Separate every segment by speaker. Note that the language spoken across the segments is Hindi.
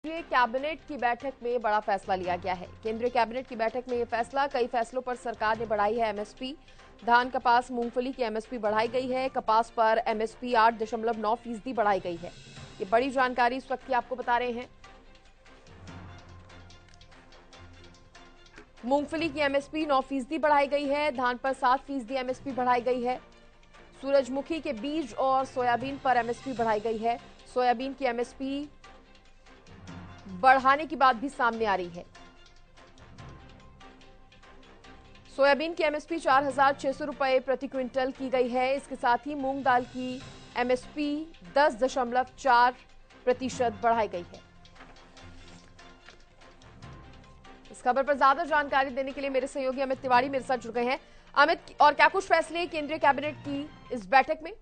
Speaker 1: केंद्रीय कैबिनेट की बैठक में बड़ा फैसला लिया गया है। केंद्रीय कैबिनेट की बैठक में यह फैसला, कई फैसलों पर सरकार ने बढ़ाई है एमएसपी। धान, कपास, मूंगफली की एमएसपी बढ़ाई गई है। कपास पर एमएसपी 8.9% बढ़ाई गई है। ये बड़ी जानकारी इस वक्त की आपको बता रहे हैं। मूंगफली की एमएसपी 9% बढ़ाई गई है। धान पर 7% एमएसपी बढ़ाई गई है। सूरजमुखी के बीज और सोयाबीन पर एमएसपी बढ़ाई गई है। सोयाबीन की एमएसपी बढ़ाने की बात भी सामने आ रही है। सोयाबीन की एमएसपी 4,600 रुपए प्रति क्विंटल की गई है। इसके साथ ही मूंग दाल की एमएसपी 10.4% बढ़ाई गई है। इस खबर पर ज्यादा जानकारी देने के लिए मेरे सहयोगी अमित तिवारी मेरे साथ जुड़ गए हैं। अमित, और क्या कुछ फैसले केंद्रीय कैबिनेट की इस बैठक में?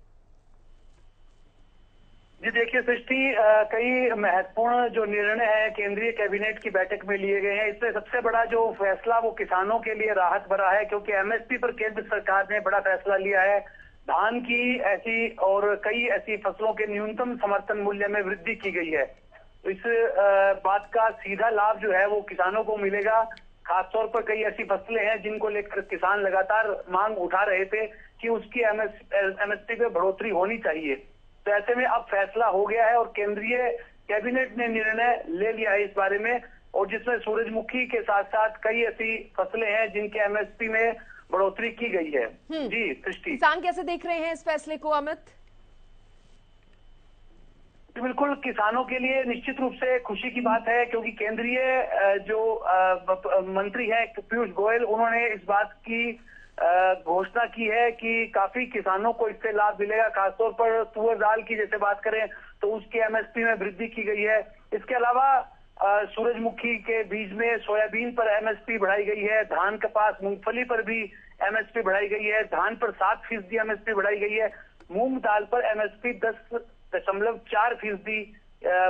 Speaker 2: जी देखिए सृष्टि, कई महत्वपूर्ण जो निर्णय है केंद्रीय कैबिनेट की बैठक में लिए गए हैं। इसमें सबसे बड़ा जो फैसला वो किसानों के लिए राहत भरा है, क्योंकि एमएसपी पर केंद्र सरकार ने बड़ा फैसला लिया है। धान की ऐसी और कई ऐसी फसलों के न्यूनतम समर्थन मूल्य में वृद्धि की गई है। तो इस बात का सीधा लाभ जो है वो किसानों को मिलेगा। खासतौर पर कई ऐसी फसलें हैं जिनको लेकर किसान लगातार मांग उठा रहे थे कि उसकी एमएसपी पे बढ़ोतरी होनी चाहिए। तो ऐसे में अब फैसला हो गया है और केंद्रीय कैबिनेट ने निर्णय ले लिया है इस बारे में, और जिसमें सूरजमुखी के साथ साथ कई ऐसी फसलें हैं जिनके एमएसपी में बढ़ोतरी की गई है। जी सृष्टि,
Speaker 1: किसान कैसे देख रहे हैं इस फैसले को अमित?
Speaker 2: बिल्कुल, किसानों के लिए निश्चित रूप से खुशी की बात है, क्योंकि केंद्रीय जो मंत्री हैं पीयूष गोयल, उन्होंने इस बात की घोषणा की है कि काफी किसानों को इससे लाभ मिलेगा। खासतौर पर तुअर दाल की जैसे बात करें तो उसकी एमएसपी में वृद्धि की गई है। इसके अलावा सूरजमुखी के बीज में सोयाबीन पर एमएसपी बढ़ाई गई है। धान, कपास, मूंगफली पर भी एमएसपी बढ़ाई गई है। धान पर 7% एमएसपी बढ़ाई गई है। मूंग दाल पर एमएसपी 10.4%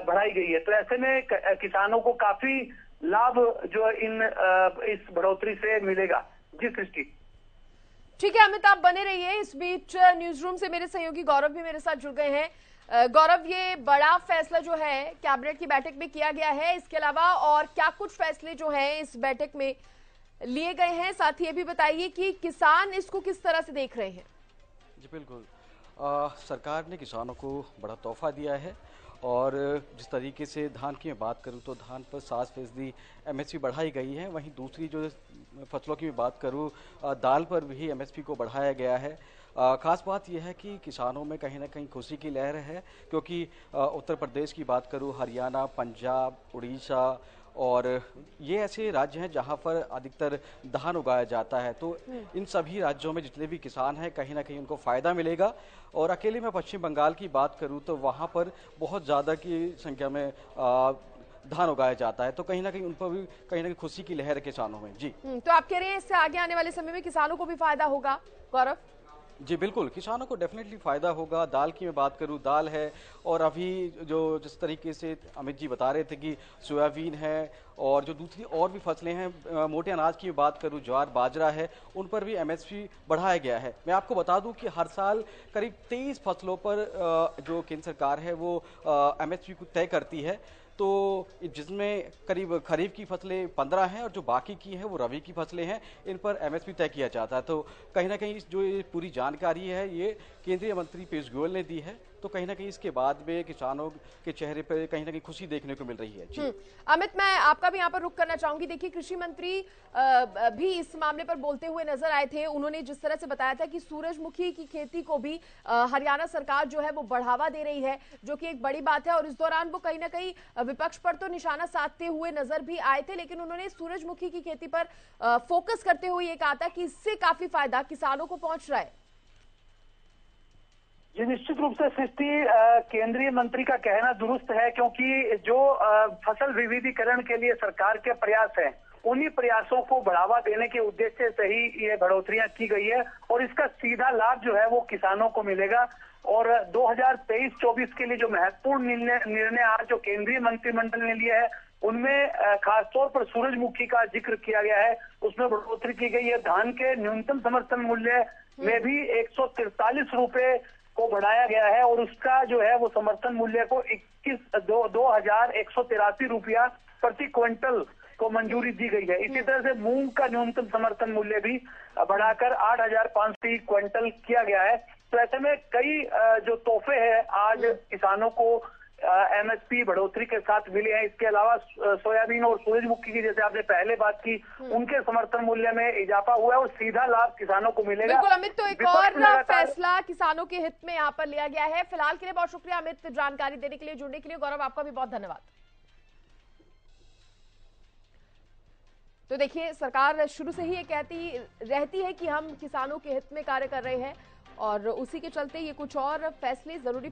Speaker 2: बढ़ाई गई है। तो ऐसे में किसानों को काफी लाभ जो इस बढ़ोतरी से मिलेगा। जी सृष्टि।
Speaker 1: ठीक है अमित, आप बने रहिए। इस बीच न्यूज रूम से मेरे सहयोगी गौरव भी मेरे साथ जुड़ गए हैं। गौरव, ये बड़ा फैसला जो है कैबिनेट की बैठक में किया गया है, इसके अलावा और क्या कुछ फैसले जो हैं इस बैठक में लिए गए हैं? साथ ही ये भी बताइए कि किसान इसको किस तरह से देख रहे हैं?
Speaker 3: जी बिल्कुल, सरकार ने किसानों को बड़ा तोहफा दिया है। और जिस तरीके से धान की मैं बात करूं तो धान पर 7% एमएसपी बढ़ाई गई है। वहीं दूसरी जो फसलों की मैं बात करूं, दाल पर भी एमएसपी को बढ़ाया गया है। खास बात यह है कि किसानों में कहीं ना कहीं खुशी की लहर है, क्योंकि उत्तर प्रदेश की बात करूं, हरियाणा, पंजाब, उड़ीसा और ये ऐसे राज्य हैं जहां पर अधिकतर धान उगाया जाता है। तो इन सभी राज्यों में जितने भी किसान हैं कहीं ना कहीं उनको फ़ायदा मिलेगा। और अकेले मैं पश्चिम बंगाल की बात करूं तो वहां पर बहुत ज़्यादा की संख्या में धान उगाया जाता है। तो कहीं ना कहीं उन पर भी कहीं ना कहीं खुशी की लहर है किसानों में। जी,
Speaker 1: तो आप कह रहे हैं इससे आगे आने वाले समय में किसानों को भी फायदा होगा? गौरव
Speaker 3: जी बिल्कुल, किसानों को डेफिनेटली फ़ायदा होगा। दाल की मैं बात करूं, दाल है, और अभी जो जिस तरीके से अमित जी बता रहे थे कि सोयाबीन है, और जो दूसरी और भी फसलें हैं, मोटे अनाज की बात करूं, ज्वार, बाजरा है, उन पर भी एमएसपी बढ़ाया गया है। मैं आपको बता दूं कि हर साल करीब 23 फसलों पर जो केंद्र सरकार है वो एमएसपी को तय करती है। तो जिसमें करीब खरीफ की फसलें 15 हैं और जो बाकी की हैं वो रबी की फसलें हैं, इन पर एमएसपी तय किया जाता है। तो कहीं ना कहीं जो ये पूरी जानकारी है ये केंद्रीय मंत्री पीयूष गोयल ने दी है। तो कहीं ना कहीं इसके बाद में किसानों के चेहरे पर कहीं ना कहीं खुशी देखने को मिल रही है। जी
Speaker 1: अमित, मैं आपका भी यहाँ पर रुख करना चाहूंगी। देखिए, कृषि मंत्री भी इस मामले पर बोलते हुए नजर आए थे। उन्होंने जिस तरह से बताया था कि सूरजमुखी की खेती को भी हरियाणा सरकार जो है वो बढ़ावा दे रही है, जो कि एक बड़ी बात है। और इस दौरान वो कहीं ना कहीं विपक्ष पर तो निशाना साधते हुए नजर भी आए थे, लेकिन उन्होंने सूरजमुखी की खेती पर फोकस करते हुए ये कहा था कि इससे काफी फायदा किसानों को पहुंच रहा है।
Speaker 2: ये निश्चित रूप से सृष्टि, केंद्रीय मंत्री का कहना दुरुस्त है, क्योंकि जो फसल विविधीकरण के लिए सरकार के प्रयास हैं, उन्हीं प्रयासों को बढ़ावा देने के उद्देश्य से ही ये बढ़ोतरियां की गई है, और इसका सीधा लाभ जो है वो किसानों को मिलेगा। और 2023-24 के लिए जो महत्वपूर्ण निर्णय आज जो केंद्रीय मंत्रिमंडल ने लिया है, उनमें खासतौर पर सूरजमुखी का जिक्र किया गया है। उसमें बढ़ोतरी की गई है। धान के न्यूनतम समर्थन मूल्य में भी 143 रुपए को बढ़ाया गया है और उसका जो है वो समर्थन मूल्य को 21,183 रुपया प्रति क्विंटल को मंजूरी दी गई है। इसी तरह से मूंग का न्यूनतम समर्थन मूल्य भी बढ़ाकर 8,500 क्विंटल किया गया है। तो ऐसे में कई जो तोहफे हैं आज किसानों को एमएसपी बढ़ोतरी के साथ मिले हैं। इसके अलावा सोयाबीन और सूरजमुखी की जैसे आपने पहले बात की, उनके समर्थन मूल्य में इजाफा हुआ है और सीधा लाभ किसानों को मिलेगा।
Speaker 1: बिल्कुल अमित, तो एक और फैसला किसानों के हित में यहाँ पर लिया गया है। फिलहाल के लिए बहुत शुक्रिया अमित, जानकारी देने के लिए, जुड़ने के लिए। गौरव, आपका भी बहुत धन्यवाद। तो देखिए, सरकार शुरू से ही ये कहती रहती है कि हम किसानों के हित में कार्य कर रहे हैं और उसी के चलते ये कुछ और फैसले जरूरी